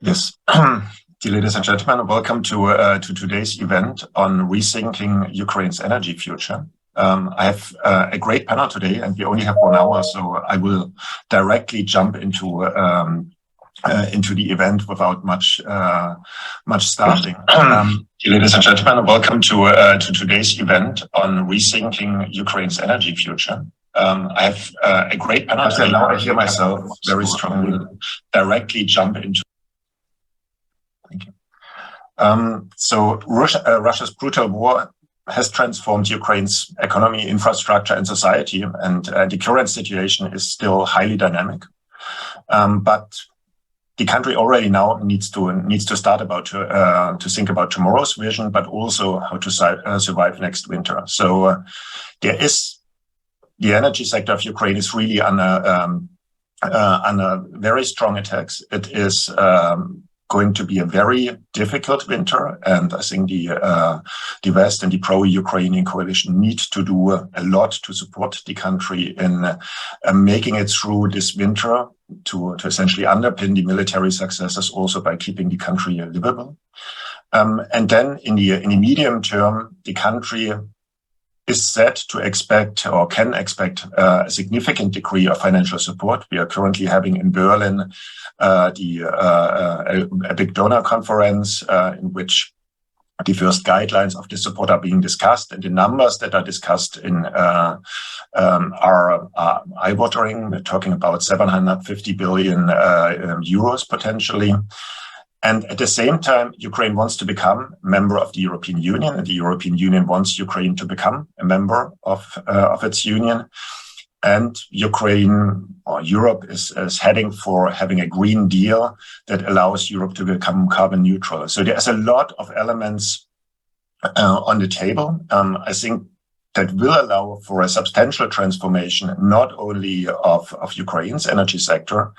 Yes. Dear ladies and gentlemen, welcome to today's event on rethinking Ukraine's energy future. I have a great panel today, and we only have 1 hour, so I will directly jump into the event without much starting. Dear ladies and gentlemen, welcome to today's event on rethinking Ukraine's energy future. I have a great panel today. Now I hear myself very strongly. Directly jump into. Thank you. So Russia's brutal war has transformed Ukraine's economy, infrastructure, and society, and the current situation is still highly dynamic. But the country already now needs to start to think about tomorrow's vision, but also how to survive next winter. So the energy sector of Ukraine is really under very strong attacks. It is going to be a very difficult winter, and I think the West and the pro-Ukrainian coalition need to do a lot to support the country in making it through this winter, to essentially underpin the military successes, also by keeping the country livable. And then in the medium term, the country is set to expect, or can expect, a significant degree of financial support. We are currently having in Berlin a big donor conference in which the first guidelines of the support are being discussed, and the numbers that are discussed are eye-watering. We're talking about 750 billion euros potentially. And at the same time, Ukraine wants to become a member of the European Union, and the European Union wants Ukraine to become a member of its union. And Ukraine, or Europe, is heading for having a Green Deal that allows Europe to become carbon neutral. So there's a lot of elements on the table. I think that will allow for a substantial transformation, not only of Ukraine's energy sector,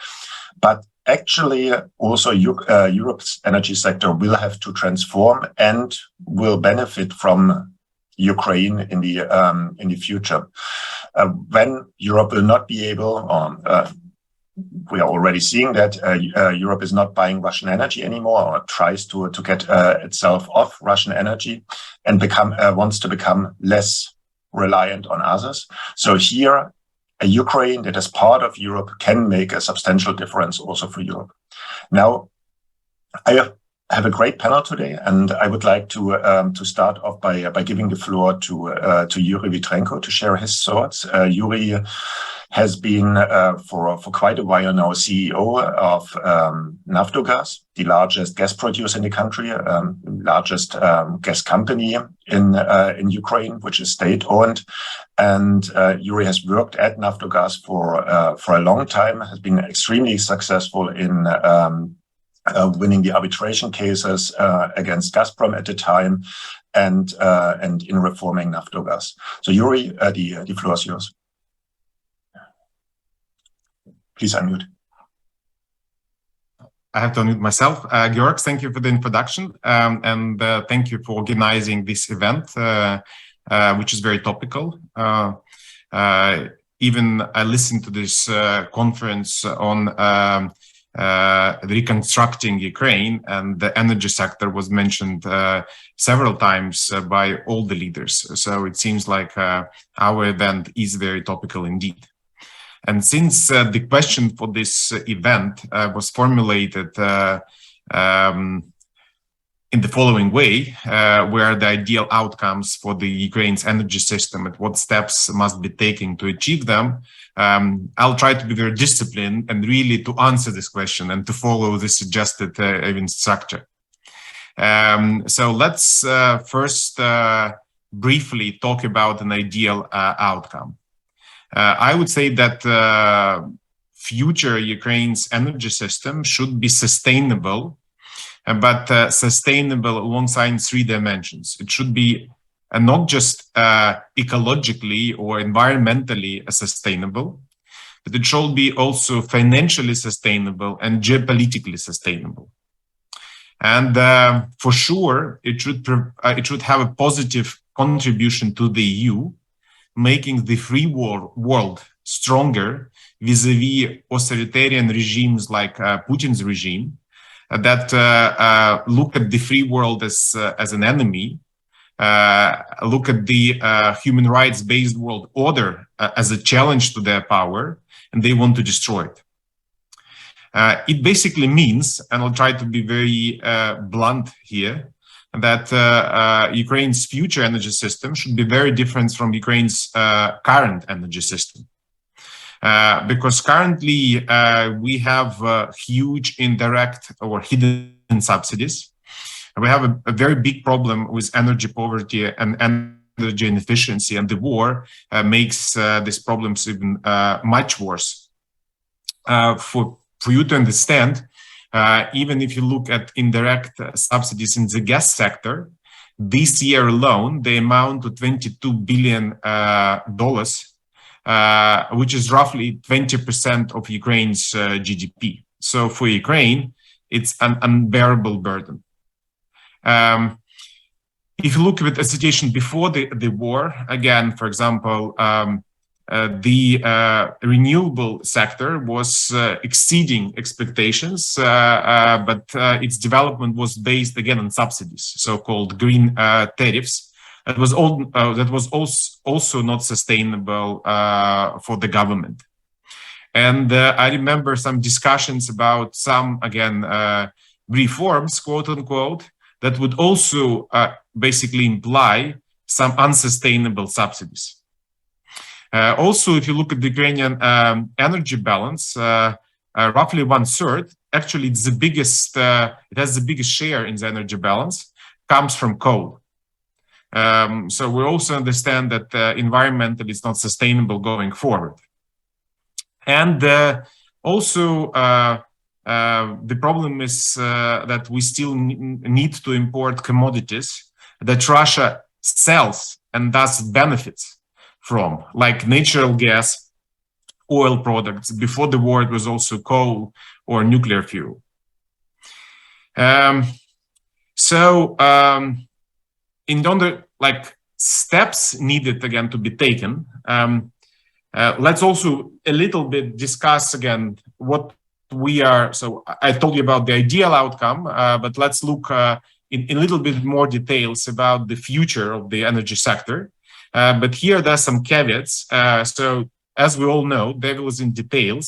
but actually also Europe's energy sector will have to transform and will benefit from Ukraine in the future. When Europe will not be able, we are already seeing that Europe is not buying Russian energy anymore, or tries to get itself off Russian energy, and wants to become less reliant on others. So here, a Ukraine that is part of Europe can make a substantial difference also for Europe. Now, I have a great panel today, and I would like to start off by giving the floor to Yuri Vitrenko to share his thoughts. Yuri has been for quite a while now CEO of Naftogaz, the largest gas producer in the country, largest gas company in Ukraine, which is state-owned. And Yuri has worked at Naftogaz for a long time, has been extremely successful in winning the arbitration cases against Gazprom at the time, and in reforming Naftogaz. So Yuri, the floor is yours. Please unmute. I have to unmute myself. Georg, thank you for the introduction, and thank you for organizing this event, which is very topical. Even I listened to this conference on reconstructing Ukraine, and the energy sector was mentioned several times by all the leaders. So it seems like our event is very topical indeed. And since the question for this event was formulated in the following way, where the ideal outcomes for the Ukraine's energy system and what steps must be taken to achieve them, I'll try to be very disciplined and really to answer this question and to follow the suggested event structure. So let's first briefly talk about an ideal outcome. I would say that future Ukraine's energy system should be sustainable, but sustainable alongside 3 dimensions. It should be not just ecologically or environmentally sustainable, but it should be also financially sustainable and geopolitically sustainable. And for sure, it should have a positive contribution to the EU, making the free world stronger vis-a-vis authoritarian regimes like Putin's regime, that look at the free world as an enemy, look at the human rights-based world order as a challenge to their power, and they want to destroy it. It basically means, and I'll try to be very blunt here, that Ukraine's future energy system should be very different from Ukraine's current energy system. Because currently we have huge indirect or hidden subsidies. We have a very big problem with energy poverty and energy inefficiency, and the war makes these problems even much worse. For you to understand, even if you look at indirect subsidies in the gas sector, this year alone, they amount to $22 billion, which is roughly 20% of Ukraine's GDP. So for Ukraine, it's an unbearable burden. If you look at the situation before the war, again, for example, the renewable sector was exceeding expectations, but its development was based again on subsidies, so-called green tariffs. That was also not sustainable for the government. And I remember some discussions about some, again, reforms, quote unquote, that would also basically imply some unsustainable subsidies. Also, if you look at the Ukrainian energy balance, roughly 1/3, actually it's the biggest, it has the biggest share in the energy balance, comes from coal. So we also understand that environmentally it's not sustainable going forward. And also the problem is that we still need to import commodities that Russia sells and thus benefits from, like natural gas, oil products. Before the war, it was also coal or nuclear fuel. In order, like, steps needed again to be taken, let's also a little bit discuss again what we are. So I told you about the ideal outcome, but let's look in a little bit more details about the future of the energy sector. But here there's some caveats. So as we all know, devil is in details.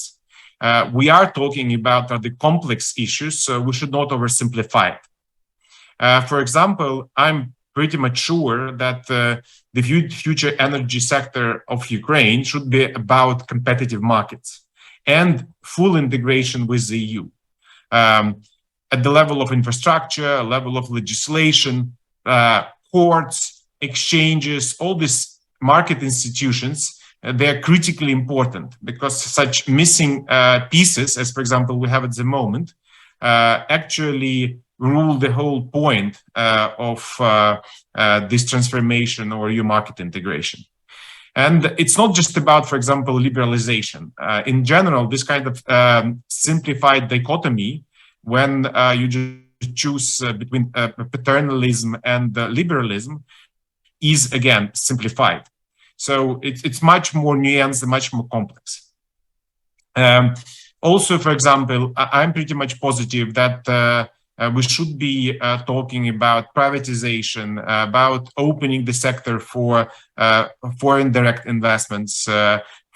We are talking about the complex issues, so we should not oversimplify it. For example, I'm pretty much sure that the future energy sector of Ukraine should be about competitive markets and full integration with the EU. At the level of infrastructure, level of legislation, ports, exchanges, all these market institutions, they're critically important because such missing pieces, as for example we have at the moment, actually rule the whole point of this transformation or EU market integration. And it's not just about, for example, liberalization. In general, this kind of simplified dichotomy, when you just choose between paternalism and liberalism, is again simplified. So it's much more nuanced and much more complex. Also, for example, I'm pretty much positive that we should be talking about privatization, about opening the sector for foreign direct investments,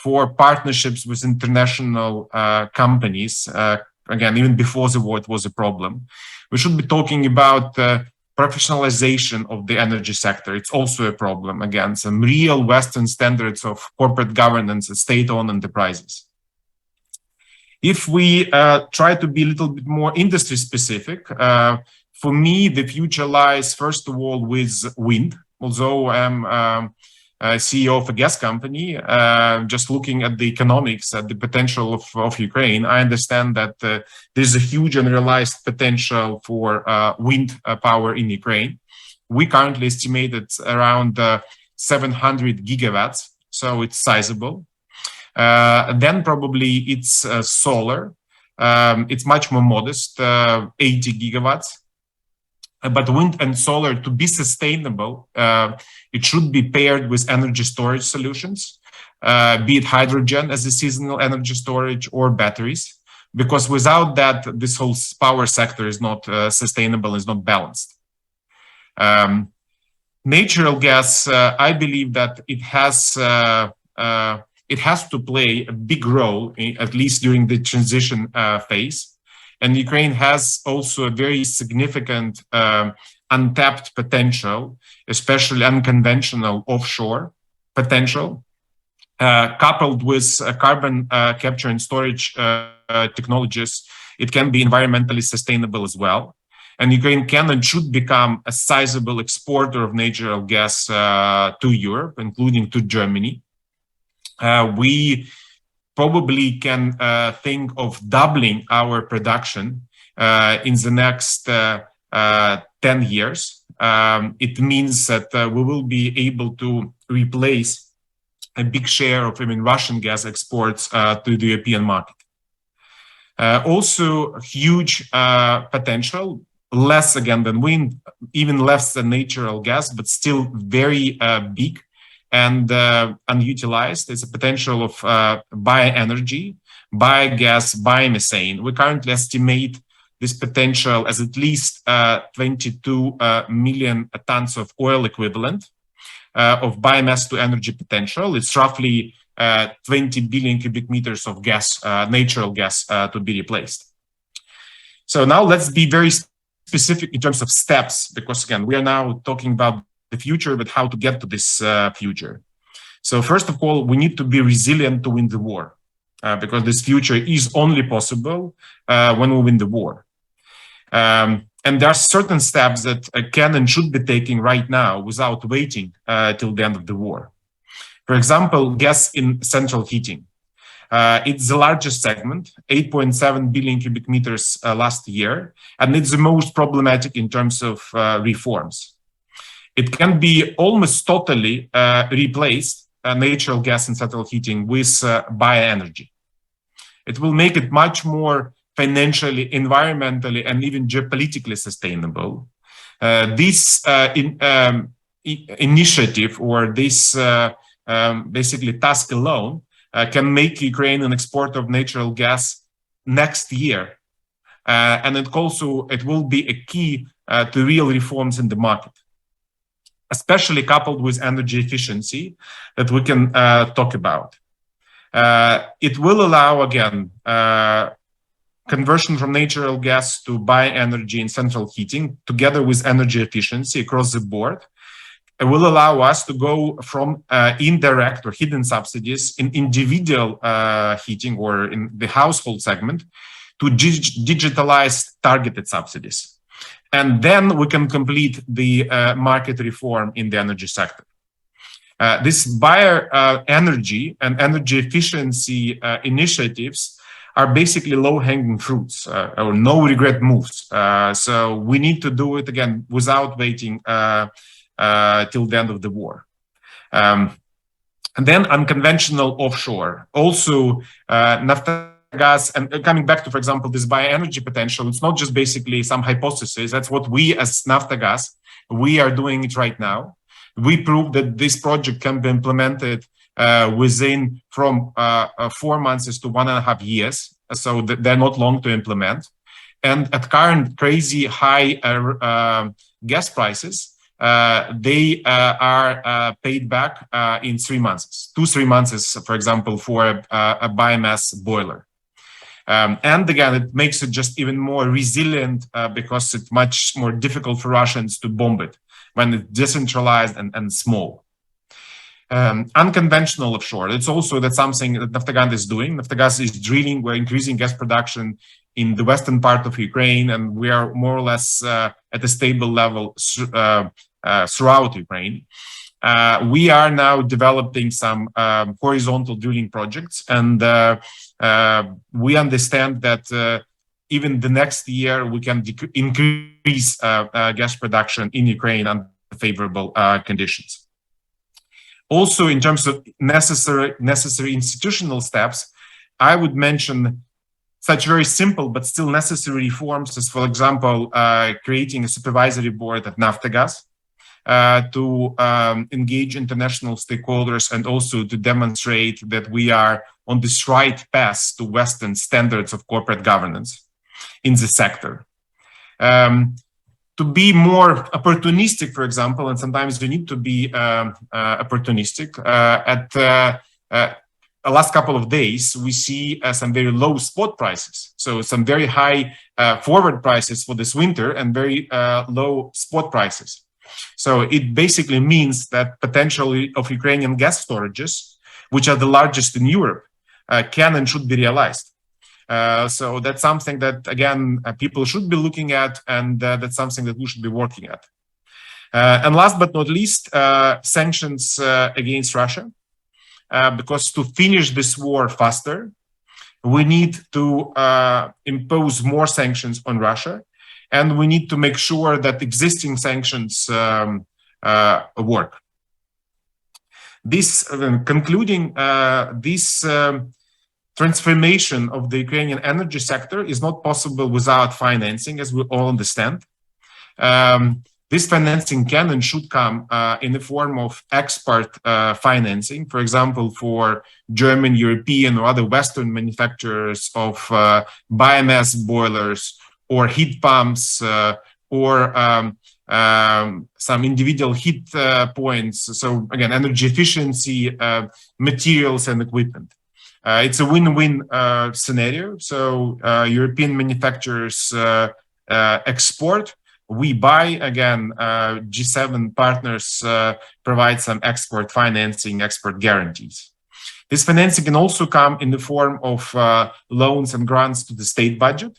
for partnerships with international companies. Again, even before the war, it was a problem. We should be talking about professionalization of the energy sector. It's also a problem. Again, some real Western standards of corporate governance and state-owned enterprises. If we try to be a little bit more industry specific, for me, the future lies, first of all, with wind. Although I'm CEO of a gas company, just looking at the economics, at the potential of Ukraine, I understand that there's a huge unrealized potential for wind power in Ukraine. We currently estimate it's around 700 gigawatts, so it's sizable. Then probably it's solar. It's much more modest, 80 gigawatts. But wind and solar, to be sustainable, it should be paired with energy storage solutions, be it hydrogen as a seasonal energy storage or batteries. because without that, this whole power sector is not sustainable, is not balanced. Natural gas, I believe that it has to play a big role, at least during the transition phase. And Ukraine has also a very significant untapped potential, especially unconventional offshore potential, coupled with carbon capture and storage technologies. It can be environmentally sustainable as well. And Ukraine can and should become a sizable exporter of natural gas to Europe, including to Germany. We probably can think of doubling our production in the next 10 years. It means that we will be able to replace a big share of Russian gas exports to the European market. Also, huge potential, less again than wind, even less than natural gas, but still very big and unutilized. There's a potential of bioenergy, biogas, biomethane. We currently estimate this potential as at least 22 million tons of oil equivalent of biomass to energy potential. It's roughly 20 billion cubic meters of gas, natural gas to be replaced. So now let's be very specific in terms of steps, because again, we are now talking about the future, but how to get to this future. So first of all, we need to be resilient to win the war, because this future is only possible when we win the war. And there are certain steps that can and should be taken right now without waiting till the end of the war. For example, gas in central heating. It's the largest segment, 8.7 billion cubic meters last year, and it's the most problematic in terms of reforms. It can be almost totally replaced, natural gas in central heating, with bioenergy. It will make it much more financially, environmentally, and even geopolitically sustainable. This initiative, or this basically task alone, can make Ukraine an exporter of natural gas next year. And it will be a key to real reforms in the market, especially coupled with energy efficiency that we can talk about. It will allow, again, conversion from natural gas to bioenergy in central heating, together with energy efficiency across the board. It will allow us to go from indirect or hidden subsidies in individual heating or in the household segment to digitalized targeted subsidies. And then we can complete the market reform in the energy sector. This bioenergy and energy efficiency initiatives are basically low-hanging fruits or no-regret moves. So we need to do it again without waiting till the end of the war. And then unconventional offshore. Also, Naftogaz, and coming back to, for example, this bioenergy potential, it's not just basically some hypothesis. That's what we as Naftogaz, we are doing it right now. We proved that this project can be implemented within from 4 months to 1.5 years. So they're not long to implement. And at current crazy high gas prices, they are paid back in 3 months, 2-3 months, for example, for a biomass boiler. And again, it makes it just even more resilient because it's much more difficult for Russians to bomb it when it's decentralized and small. Unconventional offshore. That's something that Naftogaz is doing. Naftogaz is drilling. We're increasing gas production in the western part of Ukraine, and we are more or less at a stable level throughout Ukraine. We are now developing some horizontal drilling projects, and we understand that even the next year we can increase gas production in Ukraine under favorable conditions. Also, in terms of necessary institutional steps, I would mention such very simple but still necessary reforms as, for example, creating a supervisory board at Naftogaz to engage international stakeholders and also to demonstrate that we are on this right path to Western standards of corporate governance in the sector. To be more opportunistic, for example, and sometimes you need to be opportunistic, at the last couple of days, we see some very low spot prices. So some very high forward prices for this winter and very low spot prices. So it basically means that potentially of Ukrainian gas storages, which are the largest in Europe, can and should be realized. So that's something that, again, people should be looking at, and that's something that we should be working at. And last but not least, sanctions against Russia. Because to finish this war faster, we need to impose more sanctions on Russia, and we need to make sure that existing sanctions work. This, concluding, this transformation of the Ukrainian energy sector is not possible without financing, as we all understand. This financing can and should come in the form of export financing, for example, for German, European, or other Western manufacturers of biomass boilers or heat pumps or some individual heat points. So again, energy efficiency, materials and equipment. It's a win-win scenario. So European manufacturers export. We buy, again, G7 partners provide some export financing, export guarantees. This financing can also come in the form of loans and grants to the state budget,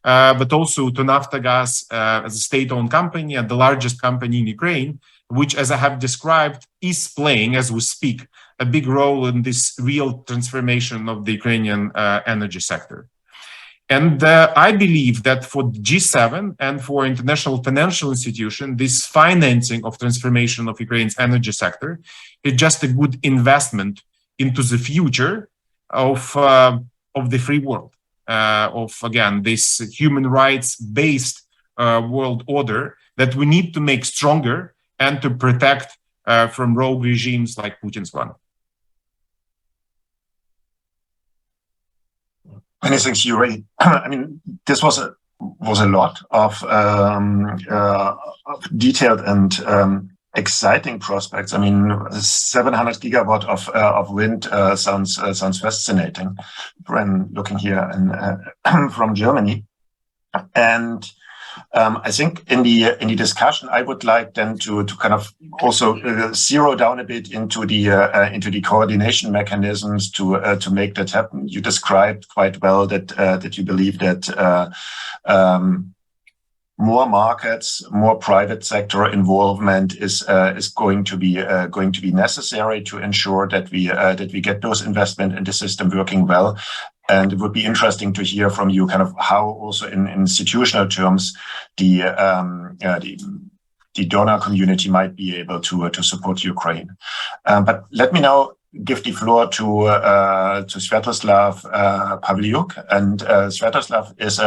but also to Naftogaz as a state-owned company and the largest company in Ukraine, which, as I have described, is playing, as we speak, a big role in this real transformation of the Ukrainian energy sector. And I believe that for G7 and for international financial institutions, this financing of transformation of Ukraine's energy sector is just a good investment into the future of the free world, of, again, this human rights-based world order that we need to make stronger and to protect from rogue regimes like Putin's one. Many thanks, Yuri. I mean, this was a lot of detailed and exciting prospects. I mean, 700 gigawatt of wind sounds fascinating when looking here from Germany. And I think in the discussion, I would like then to kind of also zero down a bit into the coordination mechanisms to make that happen. You described quite well that you believe that more markets, more private sector involvement is going to be necessary to ensure that we get those investment in the system working well. And it would be interesting to hear from you kind of how also in institutional terms the donor community might be able to support Ukraine. But let me now give the floor to Sviatoslav Pavliuk. And Sviatoslav is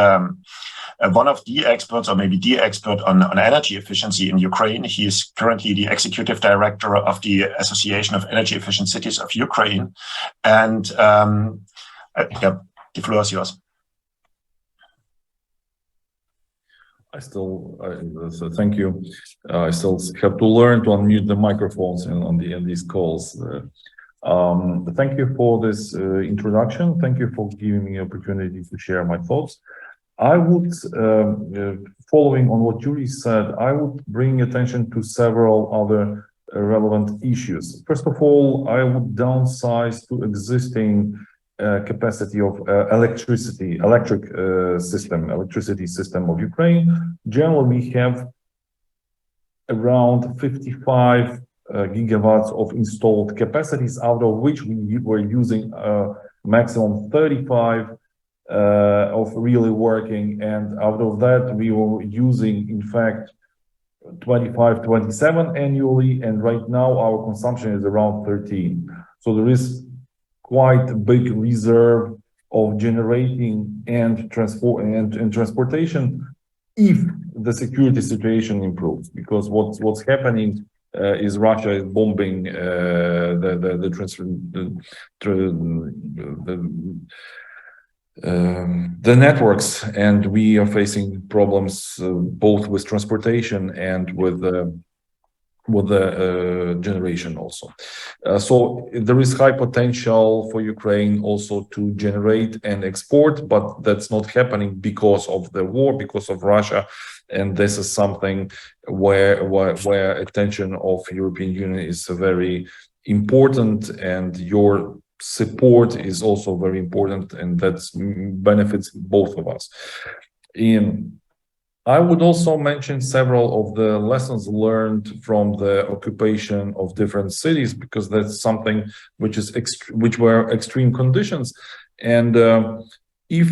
one of the experts, or maybe the expert on energy efficiency in Ukraine. He is currently the executive director of the Association of Energy Efficient Cities of Ukraine. And yeah, the floor is yours. So thank you. I still have to learn to unmute the microphones on these calls. Thank you for this introduction. Thank you for giving me the opportunity to share my thoughts. I would, following on what Yuri said, I would bring attention to several other relevant issues. First of all, I would downsize to existing capacity of electricity system of Ukraine. Generally, we have around 55 gigawatts of installed capacities, out of which we were using maximum 35 of really working, and out of that we were using in fact 25, 27 annually, and right now our consumption is around 13. So there is quite a big reserve of generating and transportation if the security situation improves, because what's happening is Russia is bombing the networks, and we are facing problems both with transportation and with the generation also. So there is high potential for Ukraine also to generate and export, but that's not happening because of the war, because of Russia. And this is something where attention of European Union is very important, and your support is also very important, and that benefits both of us. I would also mention several of the lessons learned from the occupation of different cities, because that's something which were extreme conditions. And if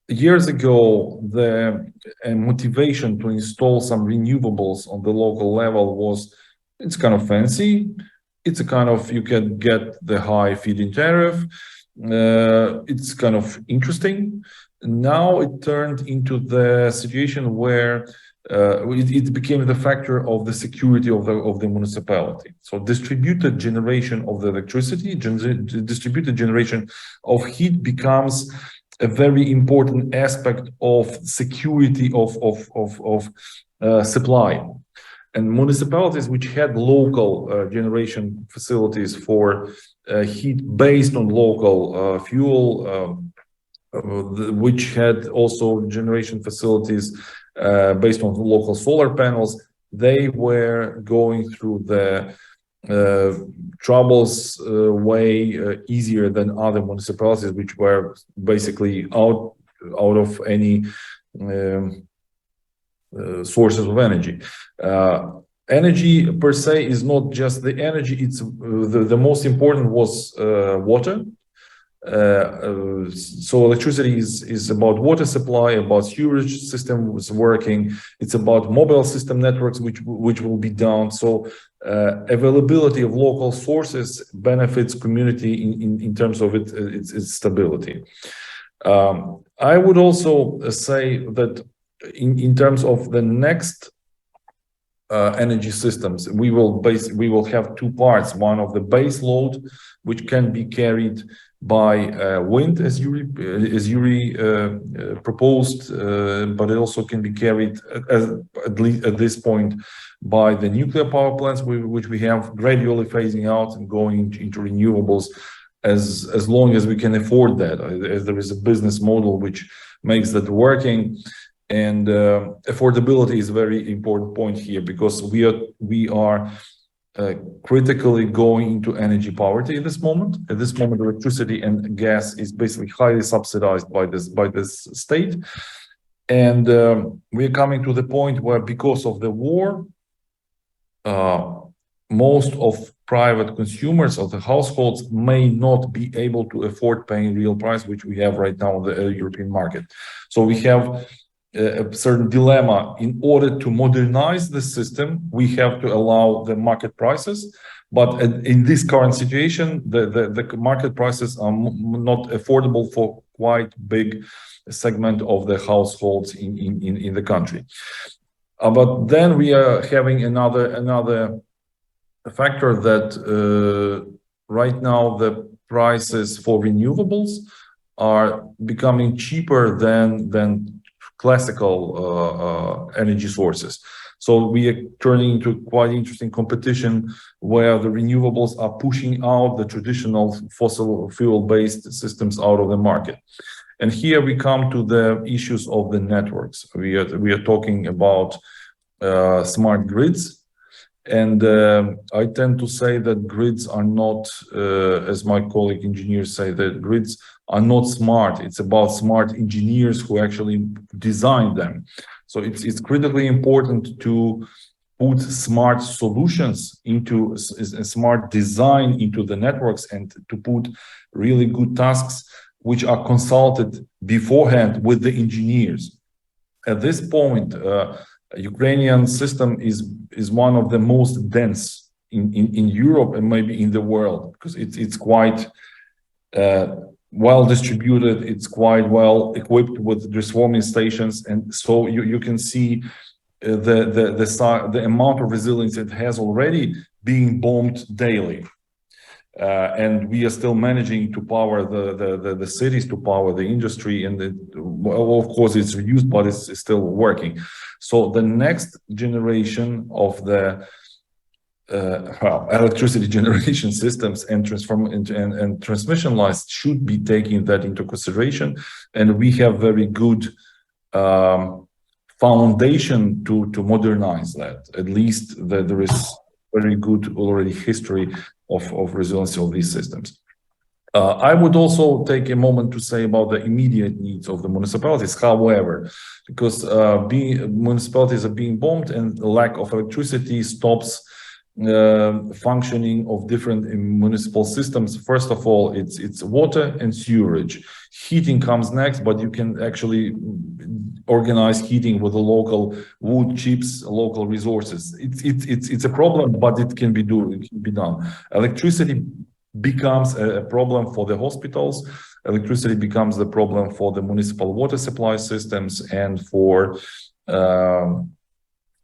years ago the motivation to install some renewables on the local level was, it's kind of fancy, it's a kind of, you can get the high feed-in tariff, it's kind of interesting. Now it turned into the situation where it became the factor of the security of the municipality. So distributed generation of the electricity, distributed generation of heat becomes a very important aspect of security of supply. And municipalities which had local generation facilities for heat based on local fuel, which had also generation facilities based on local solar panels, they were going through the troubles way easier than other municipalities, which were basically out of any sources of energy. Energy per se is not just the energy, it's the most important was water. So electricity is about water supply, about sewerage system was working, it's about mobile system networks which will be down. So availability of local sources benefits community in terms of its stability. I would also say that in terms of the next energy systems, we will have two parts. One of the base load, which can be carried by wind, as Yuri proposed, but it also can be carried at least at this point by the nuclear power plants, which we have gradually phasing out and going into renewables as long as we can afford that, as there is a business model which makes that working. And affordability is a very important point here, because we are critically going into energy poverty at this moment. At this moment, electricity and gas is basically highly subsidized by this state, and we're coming to the point where, because of the war, most of private consumers of the households may not be able to afford paying real price, which we have right now on the European market. So we have a certain dilemma. In order to modernize the system, we have to allow the market prices, but in this current situation, the market prices are not affordable for quite big segment of the households in the country. But then we are having another factor that right now the prices for renewables are becoming cheaper than classical energy sources. So we are turning into quite interesting competition where the renewables are pushing out the traditional fossil fuel-based systems out of the market. And here we come to the issues of the networks. We are talking about smart grids. And I tend to say that grids are not, as my colleague engineers say, that grids are not smart. It's about smart engineers who actually design them. So it's critically important to put smart solutions into a smart design into the networks, and to put really good tasks which are consulted beforehand with the engineers. At this point, Ukrainian system is one of the most dense in Europe and maybe in the world, because it's quite well distributed, it's quite well equipped with transforming stations, and so you can see the amount of resilience it has already being bombed daily. And we are still managing to power the cities, to power the industry, and well, of course it's reduced, but it's still working. So the next generation of the electricity generation systems and transmission lines should be taking that into consideration, and we have very good foundation to modernize that. At least there is very good already history of resiliency of these systems. I would also take a moment to say about the immediate needs of the municipalities. However, because municipalities are being bombed and lack of electricity stops functioning of different municipal systems. First of all, it's water and sewerage. Heating comes next, but you can actually organize heating with the local wood chips, local resources. It's a problem, but it can be done. Electricity becomes a problem for the hospitals. Electricity becomes the problem for the municipal water supply systems and for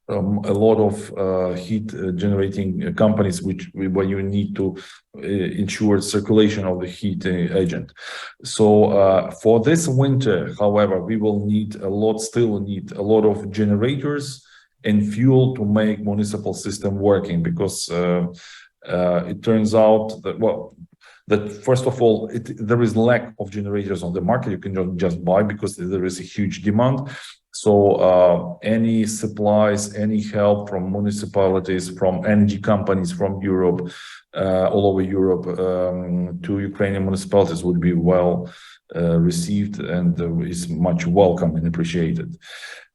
a lot of heat generating companies where you need to ensure circulation of the heat agent. So for this winter, however, we will still need a lot of generators and fuel to make municipal system working, because it turns out that first of all, there is lack of generators on the market. You can just buy because there is a huge demand. So any supplies, any help from municipalities, from energy companies from Europe, all over Europe, to Ukrainian municipalities would be well received and is much welcome and appreciated.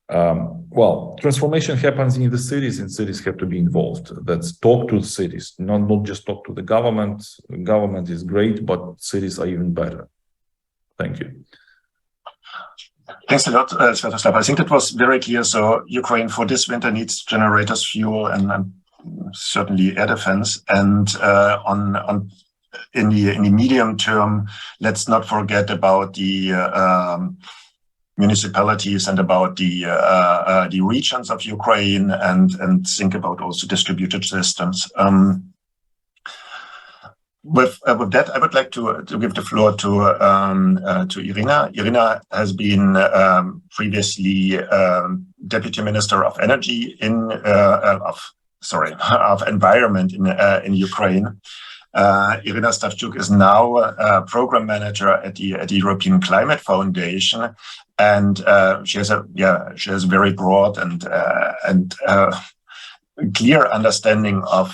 Well, transformation happens in the cities, and cities have to be involved. That's talk to the cities, not just talk to the government. Government is great, but cities are even better. Thank you. Thanks a lot, Sviatoslav. I think that was very clear. So Ukraine for this winter needs generators, fuel, and certainly air defense. And in the medium term, let's not forget about the municipalities and about the regions of Ukraine, and think about also distributed systems. With that, I would like to give the floor to Irina. Irina has been previously Deputy Minister of Energy of Environment in Ukraine. Irina Stavchuk is now Program Manager at the European Climate Foundation, and she has a very broad and clear understanding of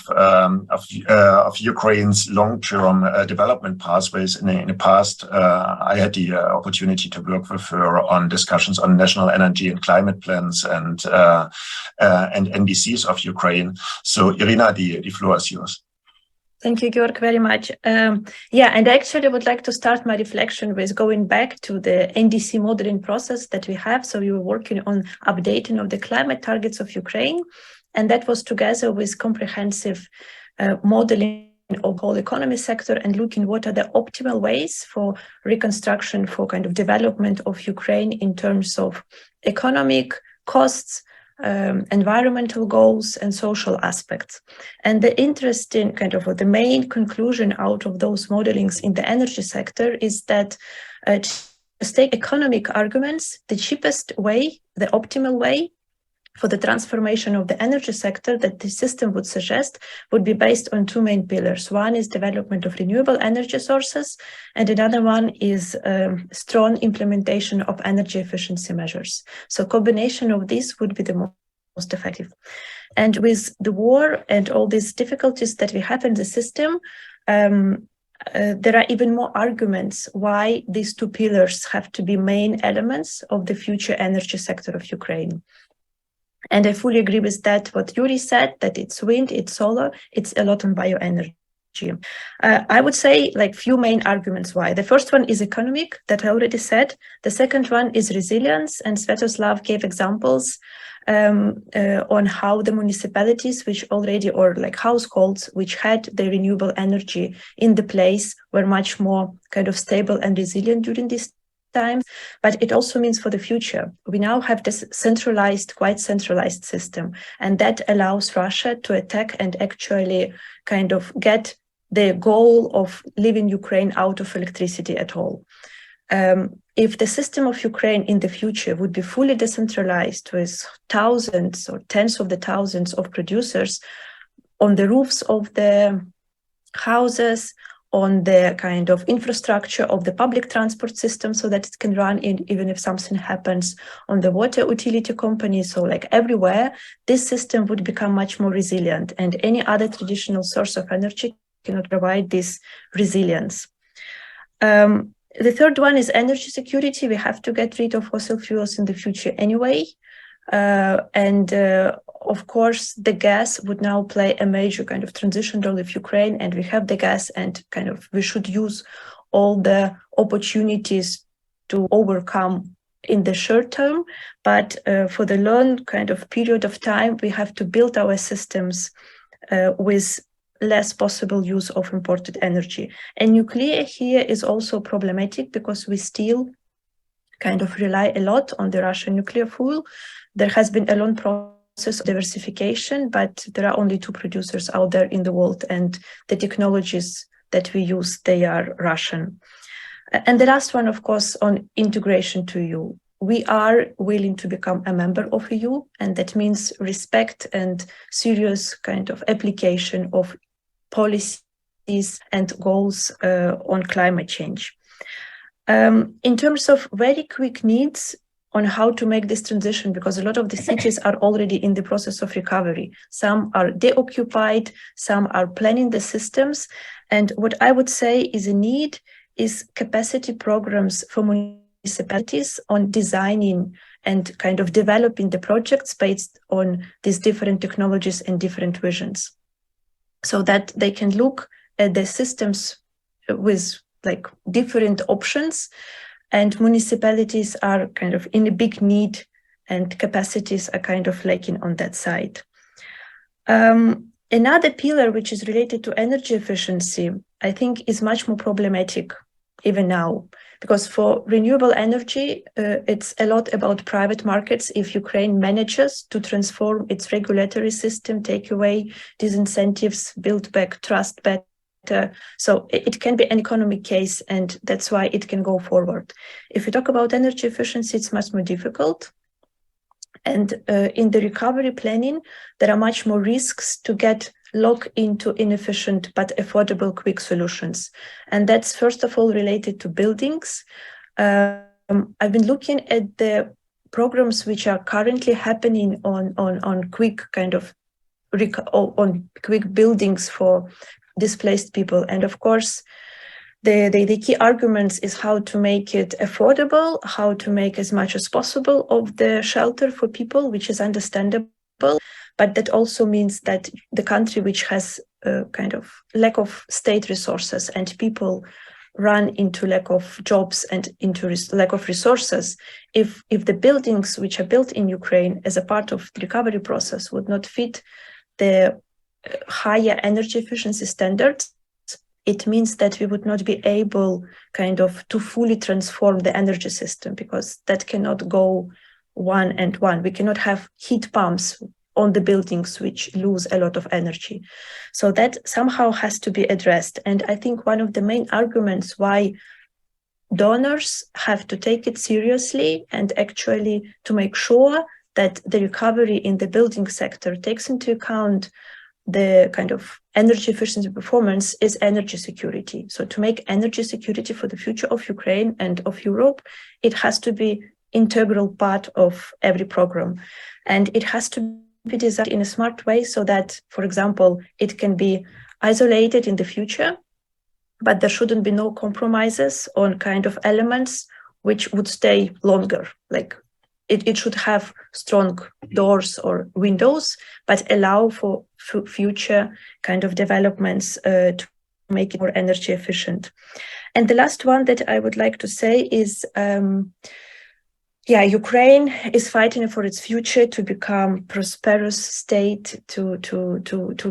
Ukraine's long-term development pathways. In the past, I had the opportunity to work with her on discussions on national energy and climate plans and NDCs of Ukraine. So, Irina, the floor is yours. Thank you, Georg, very much. And actually I would like to start my reflection with going back to the NDC modeling process that we have. So we were working on updating of the climate targets of Ukraine, and that was together with comprehensive modeling of whole economy sector and looking what are the optimal ways for reconstruction, for kind of development of Ukraine in terms of economic costs, environmental goals and social aspects. And the interesting kind of the main conclusion out of those modelings in the energy sector is that to take economic arguments, the cheapest way, the optimal way for the transformation of the energy sector that the system would suggest would be based on two main pillars. One is development of renewable energy sources, and another one is strong implementation of energy efficiency measures. So combination of these would be the most effective. And with the war and all these difficulties that we have in the system, there are even more arguments why these two pillars have to be main elements of the future energy sector of Ukraine. And I fully agree with that, what Yuri said, that it's wind, it's solar, it's a lot on bioenergy. I would say like few main arguments why. The first one is economic, that I already said. The second one is resilience, and Sviatoslav gave examples on how the municipalities which already, or like households which had the renewable energy in the place were much more kind of stable and resilient during this times, but it also means for the future. We now have this quite centralized system, and that allows Russia to attack and actually kind of get the goal of leaving Ukraine out of electricity at all. If the system of Ukraine in the future would be fully decentralized with thousands or tens of the thousands of producers on the roofs of the houses, on the kind of infrastructure of the public transport system so that it can run even if something happens, on the water utility companies, so like everywhere, this system would become much more resilient, and any other traditional source of energy cannot provide this resilience. The third one is energy security. We have to get rid of fossil fuels in the future anyway. Of course, the gas would now play a major kind of transition role if Ukraine, and we have the gas, and kind of we should use all the opportunities to overcome in the short term. But for the long kind of period of time, we have to build our systems with less possible use of imported energy. And nuclear here is also problematic because we still kind of rely a lot on the Russian nuclear fuel. There has been a long process of diversification, but there are only 2 producers out there in the world, and the technologies that we use, they are Russian. And the last one, of course, on integration to EU. We are willing to become a member of EU, and that means respect and serious kind of application of policies and goals on climate change. In terms of very quick needs on how to make this transition, because a lot of the cities are already in the process of recovery. Some are deoccupied, some are planning the systems. And what I would say is a need is capacity programs for municipalities on designing and kind of developing the projects based on these different technologies and different visions, so that they can look at the systems with like different options, and municipalities are kind of in a big need and capacities are kind of lacking on that side. Another pillar which is related to energy efficiency, I think is much more problematic even now, because for renewable energy, it's a lot about private markets. If Ukraine manages to transform its regulatory system, take away disincentives, build back trust better, so it can be an economic case, and that's why it can go forward. If we talk about energy efficiency, it's much more difficult. And in the recovery planning, there are much more risks to get locked into inefficient but affordable quick solutions. And that's first of all related to buildings. I've been looking at the programs which are currently happening on quick kind of on quick buildings for displaced people. And of course, the key arguments is how to make it affordable, how to make as much as possible of the shelter for people, which is understandable. But that also means that the country which has a kind of lack of state resources and people run into lack of jobs and into lack of resources, if the buildings which are built in Ukraine as a part of the recovery process would not fit the higher energy efficiency standards, it means that we would not be able kind of to fully transform the energy system, because that cannot go one and one. We cannot have heat pumps on the buildings which lose a lot of energy. So that somehow has to be addressed. And I think one of the main arguments why donors have to take it seriously and actually to make sure that the recovery in the building sector takes into account the kind of energy efficiency performance is energy security. So to make energy security for the future of Ukraine and of Europe, it has to be integral part of every program. And it has to be designed in a smart way so that, for example, it can be isolated in the future, but there shouldn't be no compromises on kind of elements which would stay longer. Like it should have strong doors or windows, but allow for future kind of developments to make it more energy efficient. And the last one that I would like to say is, Ukraine is fighting for its future to become prosperous state, to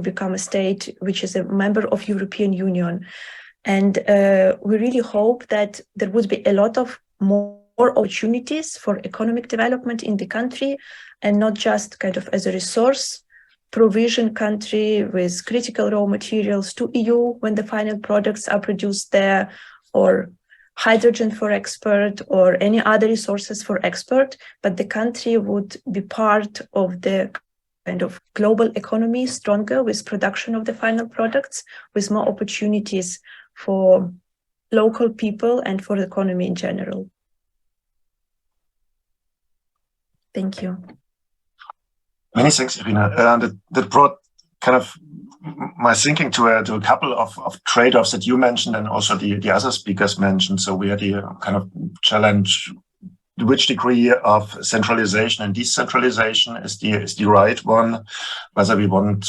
become a state which is a member of European Union. And we really hope that there would be a lot of more opportunities for economic development in the country, and not just kind of as a resource provision country with critical raw materials to EU when the final products are produced there, or hydrogen for export, or any other resources for export, but the country would be part of the kind of global economy stronger with production of the final products, with more opportunities for local people and for the economy in general. Thank you. Many thanks, Irina. That brought kind of my thinking to a couple of trade-offs that you mentioned and also the other speakers mentioned. So we had the kind of challenge, which degree of centralization and decentralization is the right one, whether we want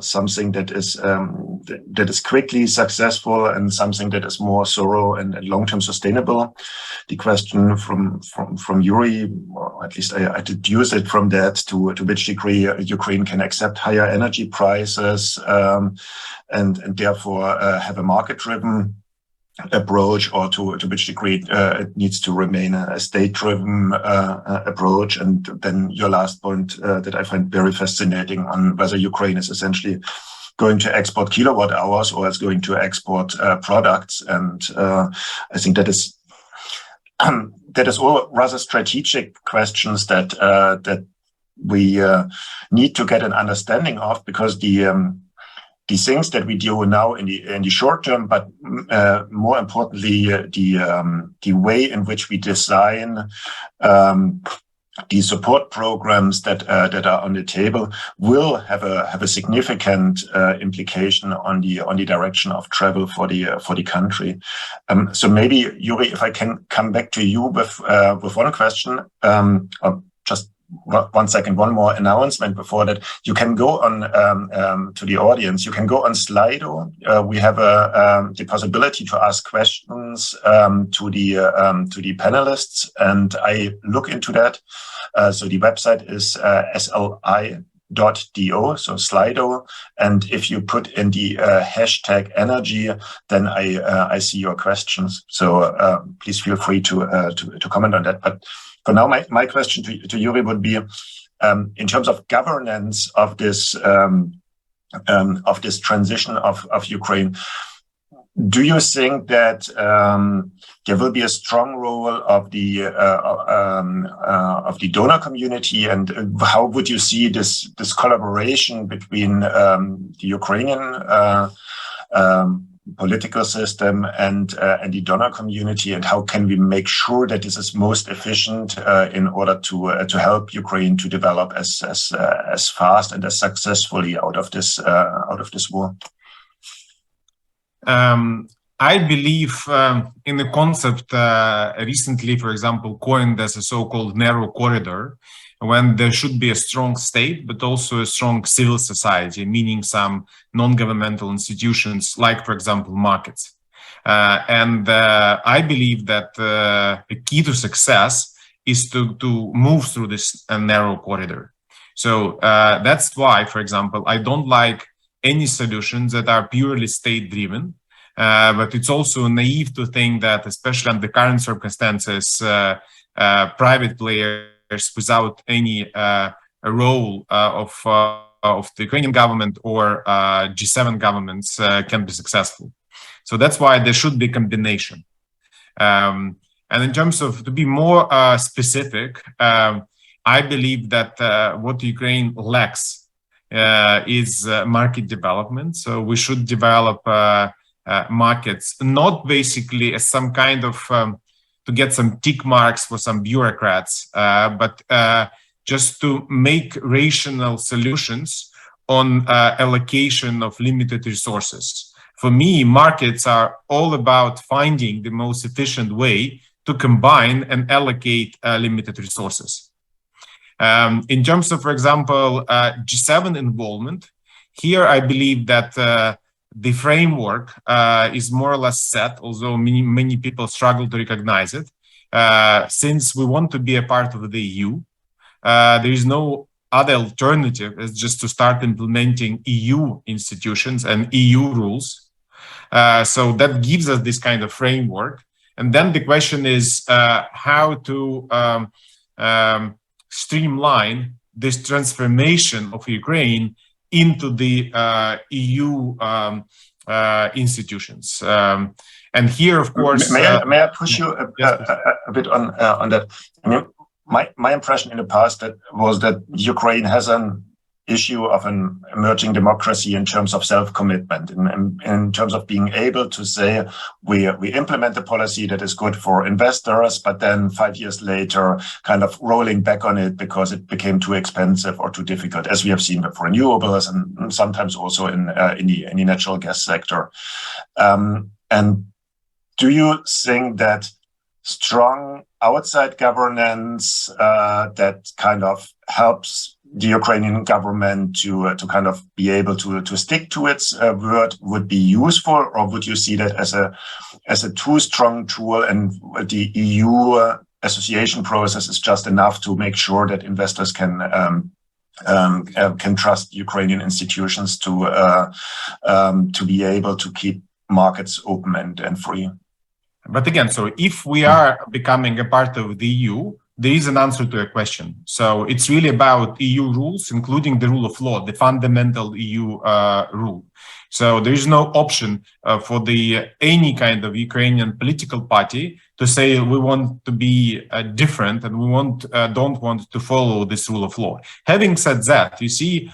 something that is quickly successful and something that is more thorough and long-term sustainable. The question from Yuri, or at least I deduce it from that, to which degree Ukraine can accept higher energy prices and therefore have a market-driven approach, or to which degree it needs to remain a state-driven approach. And then your last point that I find very fascinating, on whether Ukraine is essentially going to export kilowatt hours or is going to export products. And I think that is all rather strategic questions that we need to get an understanding of, because the things that we do now in the short term, but more importantly, the way in which we design the support programs that are on the table will have a significant implication on the direction of travel for the country. So maybe, Yuri, if I can come back to you with one question, or just 1 second, one more announcement before that. You can go on to the audience. You can go on Slido. We have the possibility to ask questions to the panelists, and I look into that. So the website is sli.do, so Slido, and if you put in the hashtag energy, then I see your questions. So please feel free to comment on that. But for now, my question to Yuri would be, in terms of governance of this transition of Ukraine, do you think that there will be a strong role of the donor community, and how would you see this collaboration between the Ukrainian political system and the donor community, and how can we make sure that this is most efficient in order to help Ukraine to develop as fast and as successfully out of this war? I believe in the concept recently, for example, coined as a so-called narrow corridor, when there should be a strong state, but also a strong civil society, meaning some non-governmental institutions, like, for example, markets. And I believe that the key to success is to move through this narrow corridor. So that's why, for example, I don't like any solutions that are purely state-driven. But it's also naive to think that, especially under current circumstances, private players without any role of the Ukrainian government or G7 governments can be successful. So that's why there should be a combination. And in terms of, to be more specific, I believe that what Ukraine lacks is market development. So we should develop markets, not basically as some kind of to get some tick marks for some bureaucrats, but just to make rational solutions on allocation of limited resources. For me, markets are all about finding the most efficient way to combine and allocate limited resources. In terms of, for example, G7 involvement, here I believe that the framework is more or less set, although many people struggle to recognize it. Since we want to be a part of the EU, there is no other alternative is just to start implementing EU institutions and EU rules. So that gives us this kind of framework. And then the question is how to streamline this transformation of Ukraine into the EU institutions. And here, of course, may I push you a bit on that? I mean, my impression in the past was that Ukraine has an issue of an emerging democracy in terms of self-commitment, in terms of being able to say we implement a policy that is good for investors, but then 5 years later kind of rolling back on it because it became too expensive or too difficult, as we have seen for renewables and sometimes also in the natural gas sector. And do you think that strong outside governance that kind of helps the Ukrainian government to kind of be able to stick to its word would be useful, or would you see that as a too strong tool, and the EU association process is just enough to make sure that investors can trust Ukrainian institutions to be able to keep markets open and free? But again, so if we are becoming a part of the EU, there is an answer to a question. So it's really about EU rules, including the rule of law, the fundamental EU rule. So there is no option for any kind of Ukrainian political party to say we want to be different and we don't want to follow this rule of law. Having said that, you see,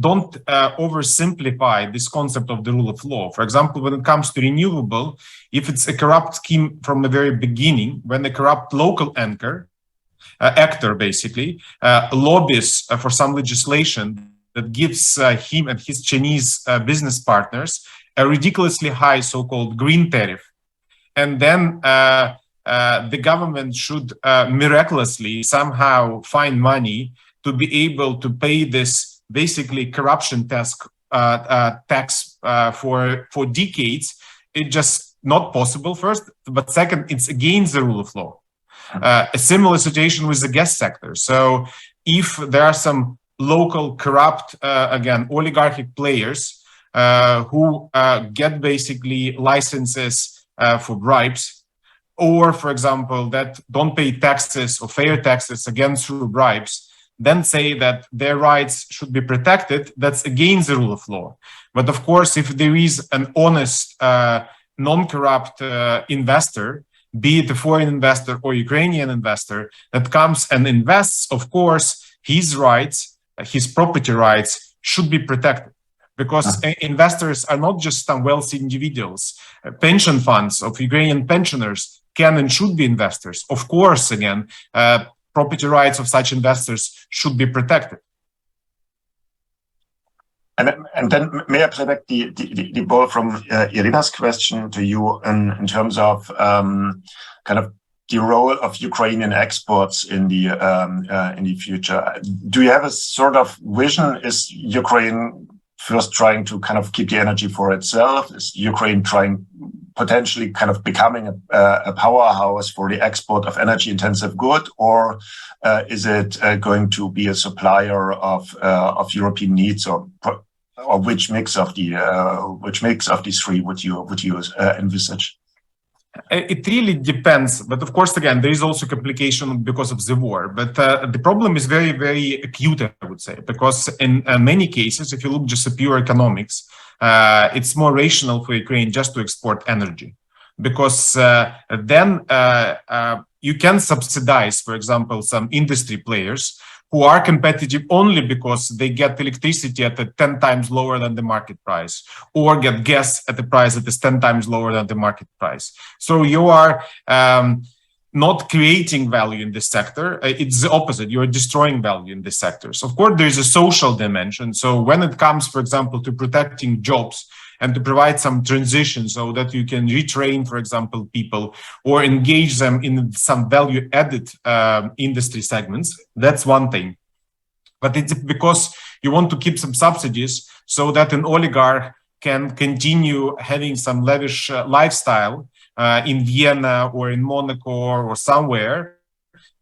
don't oversimplify this concept of the rule of law. For example, when it comes to renewable, if it's a corrupt scheme from the very beginning, when a corrupt local actor basically lobbies for some legislation that gives him and his Chinese business partners a ridiculously high so-called green tariff, and then the government should miraculously somehow find money to be able to pay this basically corruption tax for decades. It's just not possible, first, but second, it's against the rule of law. A similar situation with the gas sector. So if there are some local corrupt, again, oligarchic players who get basically licenses for bribes, or, for example, that don't pay taxes or fair taxes again through bribes, then say that their rights should be protected, that's against the rule of law. But of course, if there is an honest, non-corrupt investor, be it a foreign investor or Ukrainian investor, that comes and invests, of course, his rights, his property rights should be protected. Because investors are not just some wealthy individuals. Pension funds of Ukrainian pensioners can and should be investors. Of course, again, property rights of such investors should be protected. And then may I play back the ball from Irina's question to you in terms of kind of the role of Ukrainian exports in the future. Do you have a sort of vision? Is Ukraine first trying to kind of keep the energy for itself? Is Ukraine trying potentially kind of becoming a powerhouse for the export of energy-intensive goods, or is it going to be a supplier of European needs, or which mix of these three would you envisage? It really depends, but of course, again, there is also complication because of the war. But the problem is very, very acute, I would say, because in many cases, if you look just at pure economics, it's more rational for Ukraine just to export energy, because then you can subsidize, for example, some industry players who are competitive only because they get electricity at 10 times lower than the market price, or get gas at a price that is 10 times lower than the market price. So you are not creating value in this sector. It's the opposite. You're destroying value in this sector. So of course, there is a social dimension. So when it comes, for example, to protecting jobs and to provide some transition so that you can retrain, for example, people or engage them in some value-added industry segments, that's one thing. But it's because you want to keep some subsidies so that an oligarch can continue having some lavish lifestyle in Vienna or in Monaco or somewhere.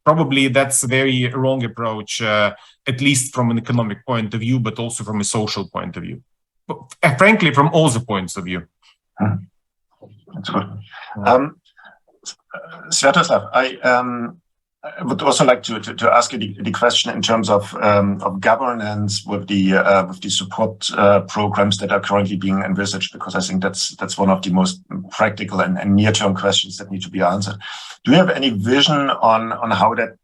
Probably that's a very wrong approach, at least from an economic point of view, but also from a social point of view. Frankly, from all the points of view. That's good. Sviatoslav, I would also like to ask you the question in terms of governance with the support programs that are currently being envisaged, because I think that's one of the most practical and near-term questions that need to be answered. Do you have any vision on how that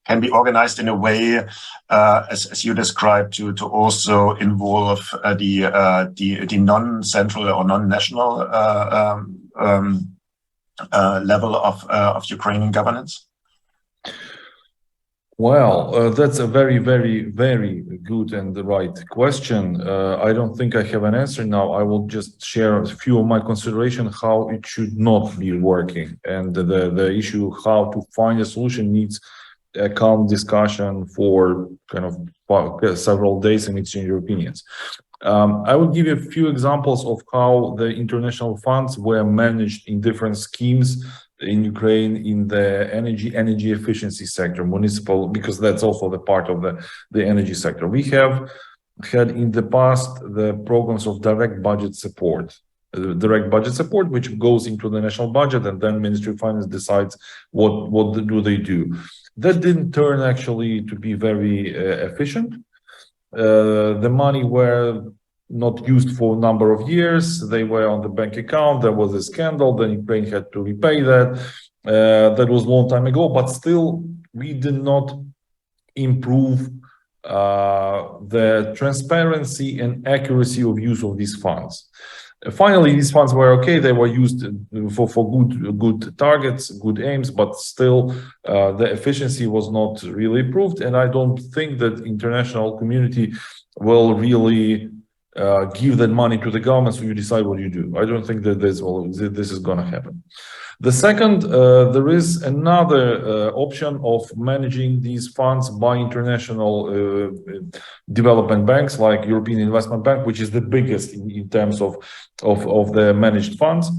can be organized in a way, as you described, to also involve the non-central or non-national level of Ukrainian governance? Well, that's a very, very, very good and the right question. I don't think I have an answer now. I will just share a few of my considerations how it should not be working. And the issue how to find a solution needs a calm discussion for kind of several days and exchange of opinions. I will give you a few examples of how the international funds were managed in different schemes in Ukraine in the energy efficiency sector, municipal, because that's also the part of the energy sector. We have had in the past the programs of direct budget support, which goes into the national budget, and then Ministry of Finance decides what do they do. That didn't turn actually to be very efficient. The money were not used for a number of years. They were on the bank account. There was a scandal. Then Ukraine had to repay that. That was a long time ago, but still we did not improve the transparency and accuracy of use of these funds. Finally, these funds were okay. They were used for good targets, good aims, but still the efficiency was not really improved. And I don't think that international community will really give that money to the government, so you decide what you do. I don't think that this is going to happen. The second, there is another option of managing these funds by international development banks like European Investment Bank, which is the biggest in terms of the managed funds.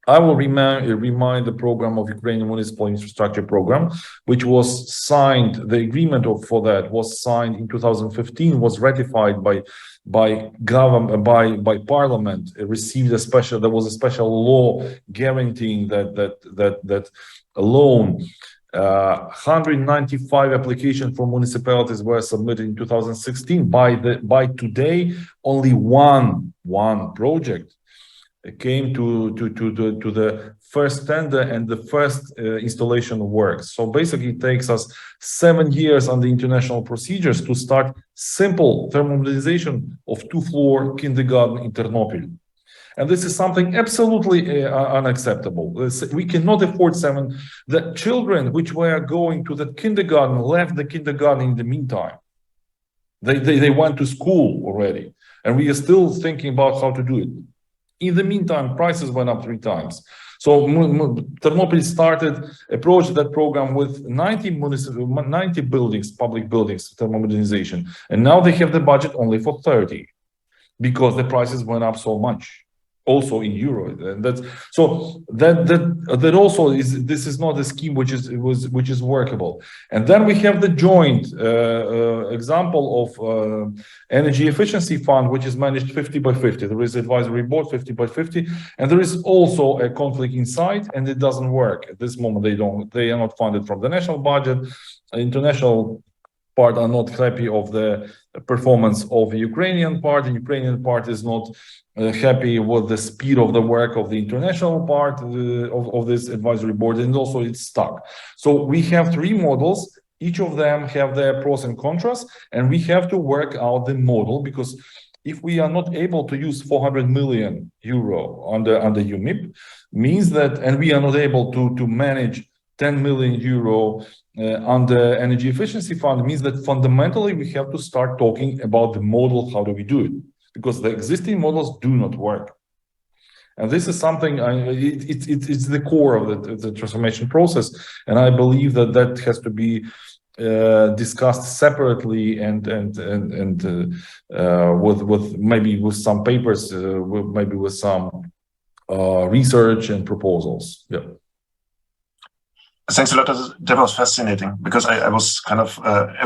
I will remind the program of Ukrainian Municipal Infrastructure Program, which was signed, the agreement for that was signed in 2015, was ratified by government, by parliament. It received there was a special law guaranteeing that loan. 195 applications from municipalities were submitted in 2016. By today, only one project came to the first tender and the first installation of works. So basically it takes us 7 years on the international procedures to start simple thermomodernization of 2-floor kindergarten in Ternopil. And this is something absolutely unacceptable. We cannot afford 7. The children which were going to the kindergarten left the kindergarten in the meantime. They went to school already. And we are still thinking about how to do it. In the meantime, prices went up 3 times. So Ternopil approached that program with 90 buildings, public buildings, thermomodernization. And now they have the budget only for 30 because the prices went up so much. Also in euro, and that also is. This is not a scheme which is workable. And then we have the joint example of energy efficiency fund, which is managed 50/50. There is advisory board 50/50, and there is also a conflict inside, and it doesn't work at this moment. They are not funded from the national budget. International part are not happy of the performance of the Ukrainian part. The Ukrainian part is not happy with the speed of the work of the international part of this advisory board, and also it's stuck. So we have 3 models. Each of them have their pros and contras, and we have to work out the model, because if we are not able to use 400 million euro under UMIP, means that, and we are not able to manage 10 million euro under energy efficiency fund, means that fundamentally we have to start talking about the model. How do we do it? Because the existing models do not work. And this is something, it's the core of the transformation process. And I believe that has to be discussed separately and with maybe with some papers, maybe with some research and proposals. Yeah. Thanks a lot. That was fascinating, because I was kind of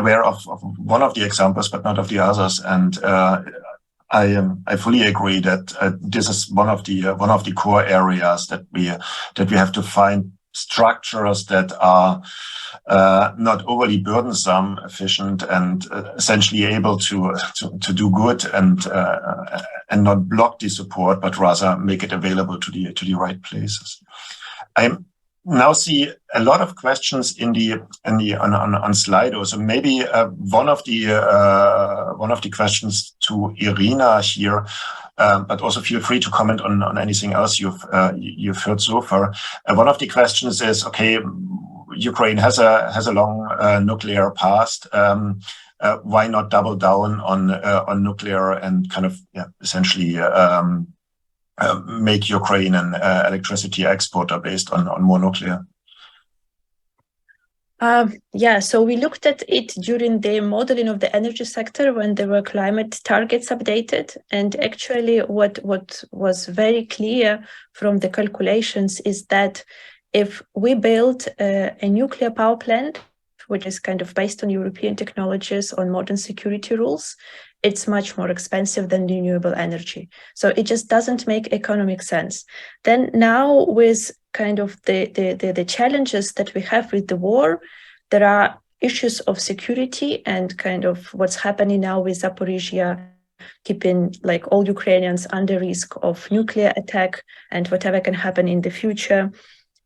aware of one of the examples, but not of the others. And I fully agree that this is one of the core areas that we have to find structures that are not overly burdensome, efficient, and essentially able to do good and not block the support, but rather make it available to the right places. I now see a lot of questions on Slido. So maybe one of the questions to Irina here, but also feel free to comment on anything else you've heard so far. One of the questions is, okay, Ukraine has a long nuclear past. Why not double down on nuclear and kind of essentially make Ukraine an electricity exporter based on more nuclear? So we looked at it during the modeling of the energy sector when there were climate targets updated. And actually what was very clear from the calculations is that if we build a nuclear power plant, which is kind of based on European technologies, on modern security rules, it's much more expensive than renewable energy. So it just doesn't make economic sense. Then now with kind of the challenges that we have with the war, there are issues of security and kind of what's happening now with Zaporizhia, keeping like all Ukrainians under risk of nuclear attack and whatever can happen in the future.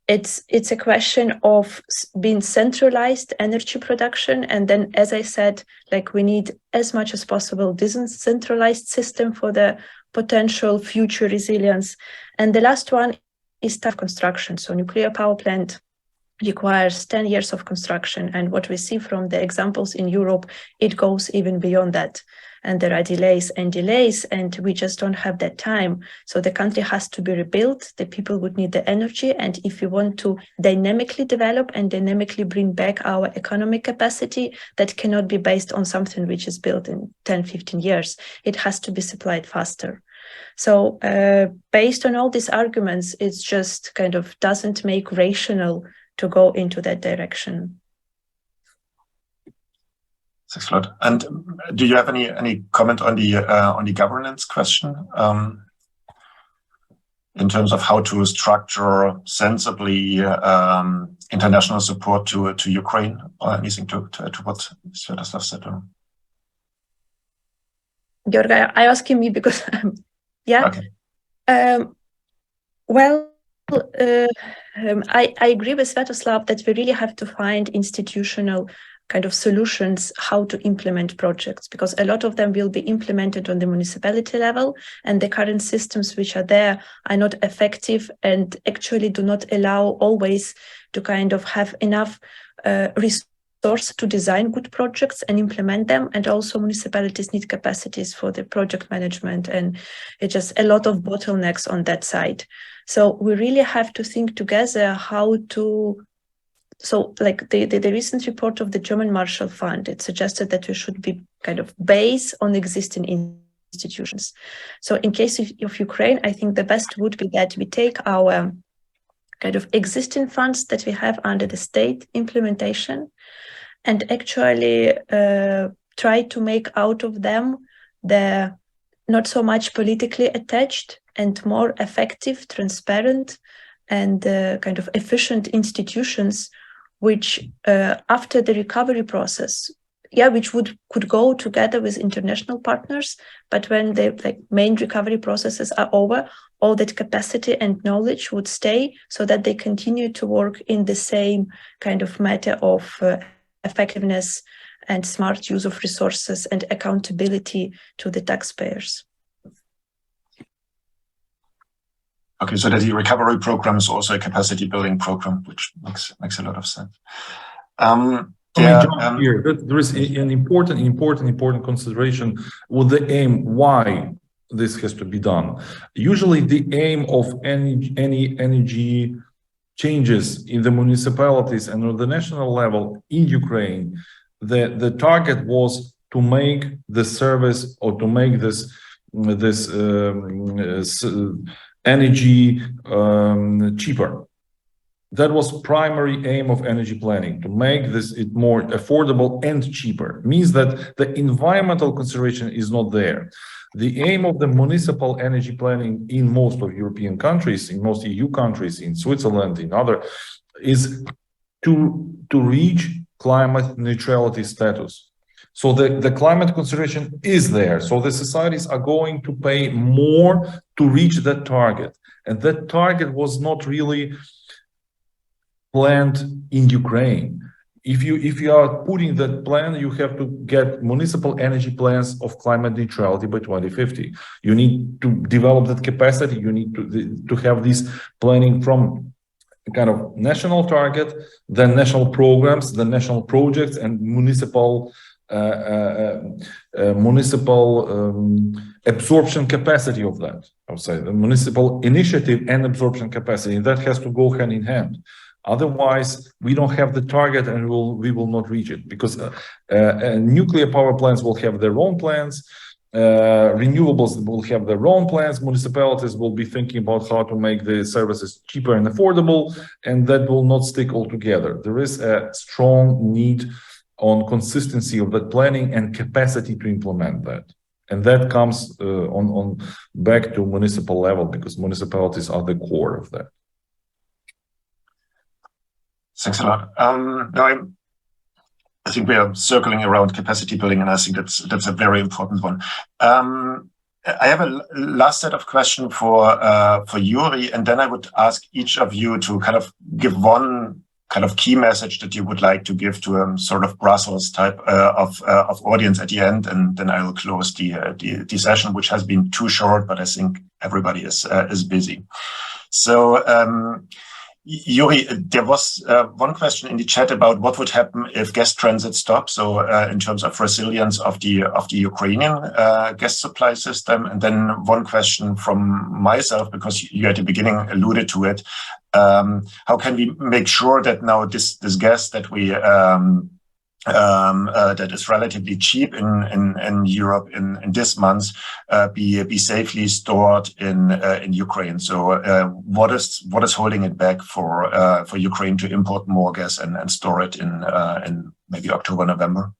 It's a question of being centralized energy production. And then, as I said, like we need as much as possible decentralized system for the potential future resilience. And the last one is tough construction. So nuclear power plant requires 10 years of construction. And what we see from the examples in Europe, it goes even beyond that. And there are delays, and we just don't have that time. So the country has to be rebuilt. The people would need the energy. And if we want to dynamically develop and dynamically bring back our economic capacity, that cannot be based on something which is built in 10, 15 years. It has to be supplied faster. So based on all these arguments, it's just kind of doesn't make rational to go into that direction. Thanks a lot. And do you have any comment on the governance question in terms of how to structure sensibly international support to Ukraine, or anything to what Sviatoslav said? Georgi, are you asking me because yeah. Okay. I agree with Sviatoslav that we really have to find institutional kind of solutions how to implement projects, because a lot of them will be implemented on the municipality level, and the current systems which are there are not effective and actually do not allow always to kind of have enough resource to design good projects and implement them. And also municipalities need capacities for the project management, and it's just a lot of bottlenecks on that side. So we really have to think together how to. So like the recent report of the German Marshall Fund, it suggested that we should be kind of based on existing institutions. So in case of Ukraine, I think the best would be that we take our kind of existing funds that we have under the state implementation and actually try to make out of them the not so much politically attached and more effective, transparent, and kind of efficient institutions which after the recovery process, which could go together with international partners, but when the main recovery processes are over, all that capacity and knowledge would stay so that they continue to work in the same kind of matter of effectiveness and smart use of resources and accountability to the taxpayers. Okay, so the recovery program is also a capacity building program, which makes a lot of sense. Here, there is an important consideration with the aim why this has to be done. Usually, the aim of any energy changes in the municipalities and on the national level in Ukraine, the target was to make the service or to make this energy cheaper. That was primary aim of energy planning, to make it more affordable and cheaper. Means that the environmental consideration is not there. The aim of the municipal energy planning in most of European countries, in most EU countries, in Switzerland, in other is to reach climate neutrality status. So the climate consideration is there. So the societies are going to pay more to reach that target. And that target was not really planned in Ukraine. If you are putting that plan, you have to get municipal energy plans of climate neutrality by 2050. You need to develop that capacity. You need to have this planning from kind of national target, then national programs, then national projects, and municipal absorption capacity of that. I would say the municipal initiative and absorption capacity, and that has to go hand in hand. Otherwise, we don't have the target, and we will not reach it, because nuclear power plants will have their own plans. Renewables will have their own plans. Municipalities will be thinking about how to make the services cheaper and affordable, and that will not stick altogether. There is a strong need on consistency of that planning and capacity to implement that. And that comes on back to municipal level, because municipalities are the core of that. Thanks a lot. Now I think we are circling around capacity building, and I think that's a very important one. I have a last set of questions for Yuri, and then I would ask each of you to kind of give one kind of key message that you would like to give to a sort of Brussels type of audience at the end, and then I will close the session, which has been too short, but I think everybody is busy. So. Yuri, there was one question in the chat about what would happen if gas transit stops. So in terms of resilience of the Ukrainian gas supply system, and then one question from myself, because you at the beginning alluded to it. How can we make sure that now this gas that we that is relatively cheap in Europe in this month be safely stored in Ukraine? So what is holding it back for Ukraine to import more gas and store it in maybe October, November?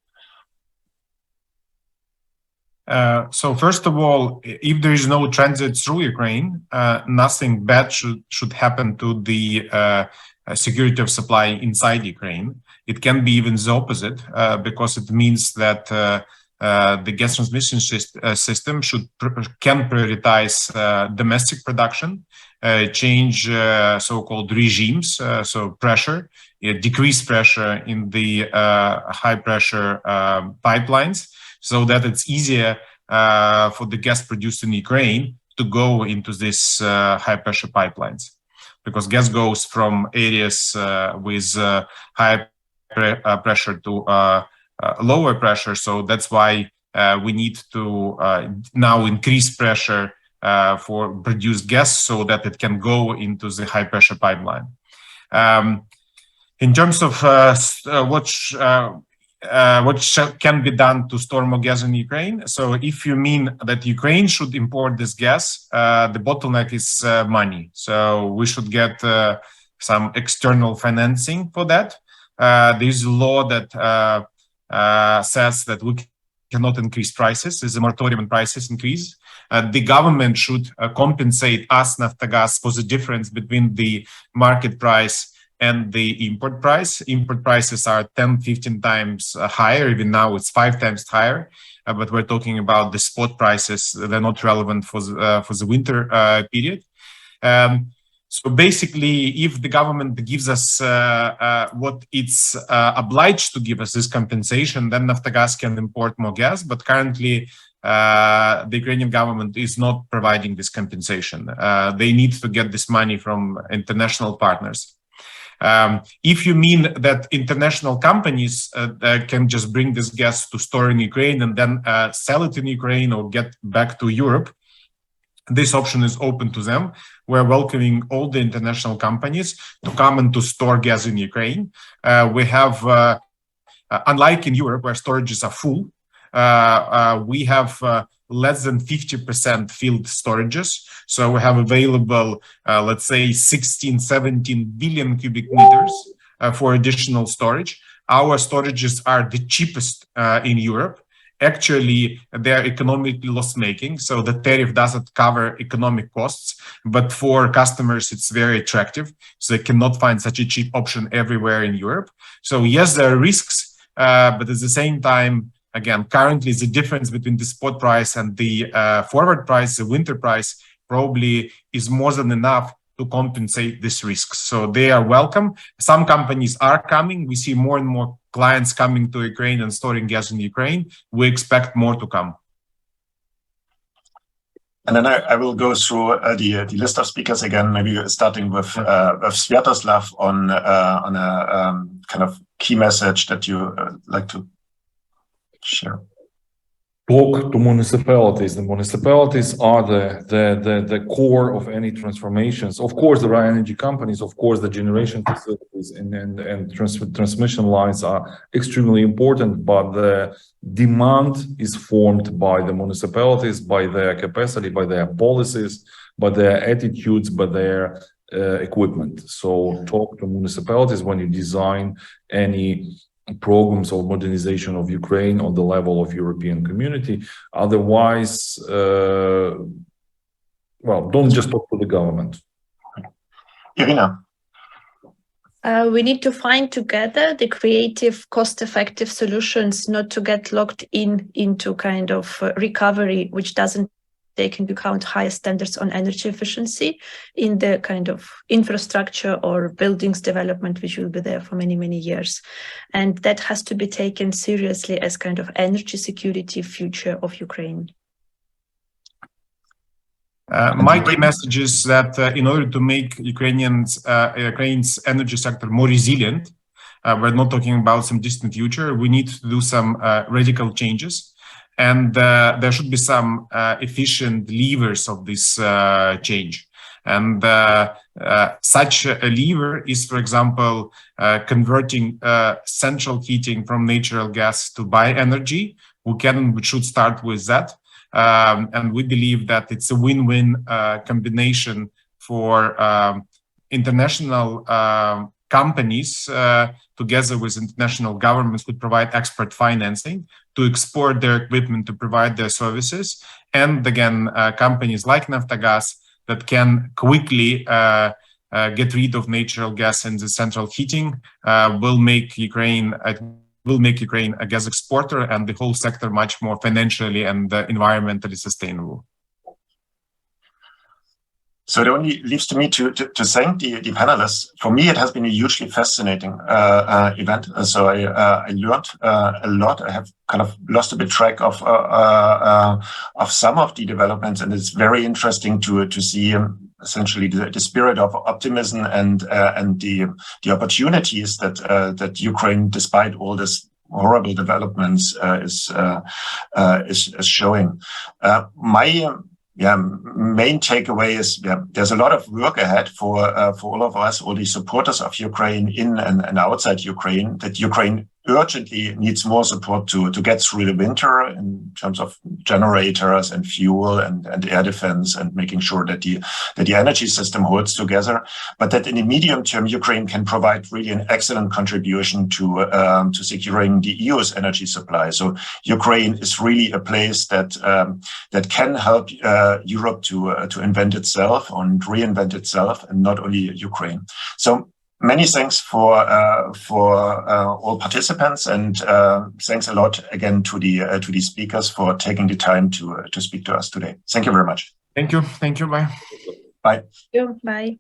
So first of all, if there is no transit through Ukraine, nothing bad should happen to the security of supply inside Ukraine. It can be even the opposite, because it means that the gas transmission system can prioritize domestic production, change so-called regimes, so pressure, decrease pressure in the high pressure pipelines, so that it's easier for the gas produced in Ukraine to go into this high pressure pipelines, because gas goes from areas with high pressure to lower pressure. So that's why we need to now increase pressure for produced gas so that it can go into the high pressure pipeline. In terms of what can be done to store more gas in Ukraine. So if you mean that Ukraine should import this gas, the bottleneck is money. So we should get some external financing for that. There is a law that says that we cannot increase prices. There's a moratorium on prices increase. The government should compensate us, Naftogaz, for the difference between the market price and the import price. Import prices are 10-15 times higher. Even now it's 5 times higher, but we're talking about the spot prices. They're not relevant for the winter period. So basically, if the government gives us what it's obliged to give us, this compensation, then Naftogaz can import more gas. But currently, the Ukrainian government is not providing this compensation. They need to get this money from international partners. If you mean that international companies can just bring this gas to store in Ukraine and then sell it in Ukraine or get back to Europe, this option is open to them. We're welcoming all the international companies to come and to store gas in Ukraine. We have, unlike in Europe where storages are full, we have less than 50% filled storages. So we have available, let's say, 16-17 billion cubic meters for additional storage. Our storages are the cheapest in Europe. actually they're economically loss-making, so the tariff doesn't cover economic costs, but for customers it's very attractive, so they cannot find such a cheap option everywhere in Europe. So yes, there are risks, but at the same time, again, currently the difference between the spot price and the forward price, the winter price, probably is more than enough to compensate this risk. So they are welcome. Some companies are coming. We see more and more clients coming to Ukraine and storing gas in Ukraine. We expect more to come. And then I will go through the list of speakers again, maybe starting with Sviatoslav on a kind of key message that you like to share. Talk to municipalities. The municipalities are the core of any transformations. Of course, there are energy companies. Of course, the generation facilities and transmission lines are extremely important. But the demand is formed by the municipalities, by their capacity, by their policies, by their attitudes, by their equipment. So talk to municipalities when you design any programs of modernization of Ukraine on the level of European community. Otherwise, well, don't just talk to the government. Irina. We need to find together the creative, cost-effective solutions, not to get locked into kind of recovery, which doesn't take into account higher standards on energy efficiency in the kind of infrastructure or buildings development, which will be there for many, many years. And that has to be taken seriously as kind of energy security future of Ukraine. My key message is that in order to make Ukraine's energy sector more resilient, we're not talking about some distant future, we need to do some radical changes. And there should be some efficient levers of this change. And such a lever is, for example, converting central heating from natural gas to bioenergy. We should start with that. And we believe that it's a win-win combination for international companies together with international governments could provide expert financing to export their equipment, to provide their services. And again, companies like Naftogaz that can quickly get rid of natural gas in the central heating will make Ukraine a gas exporter and the whole sector much more financially and environmentally sustainable. So it only leaves to me to thank the panelists. For me, it has been a hugely fascinating event. So I learned a lot. I have kind of lost a bit track of some of the developments, and it's very interesting to see essentially the spirit of optimism and the opportunities that Ukraine, despite all this horrible developments, is showing. My main takeaway is there's a lot of work ahead for all of us, all the supporters of Ukraine in and outside Ukraine, that Ukraine urgently needs more support to get through the winter in terms of generators and fuel and air defense and making sure that the energy system holds together. But that in the medium term, Ukraine can provide really an excellent contribution to securing the EU's energy supply. So Ukraine is really a place that can help Europe to invent itself and reinvent itself, and not only Ukraine. So many thanks for all participants, and thanks a lot again to the speakers for taking the time to speak to us today. Thank you very much. Thank you. Thank you. Bye. Bye. Thank you. Bye.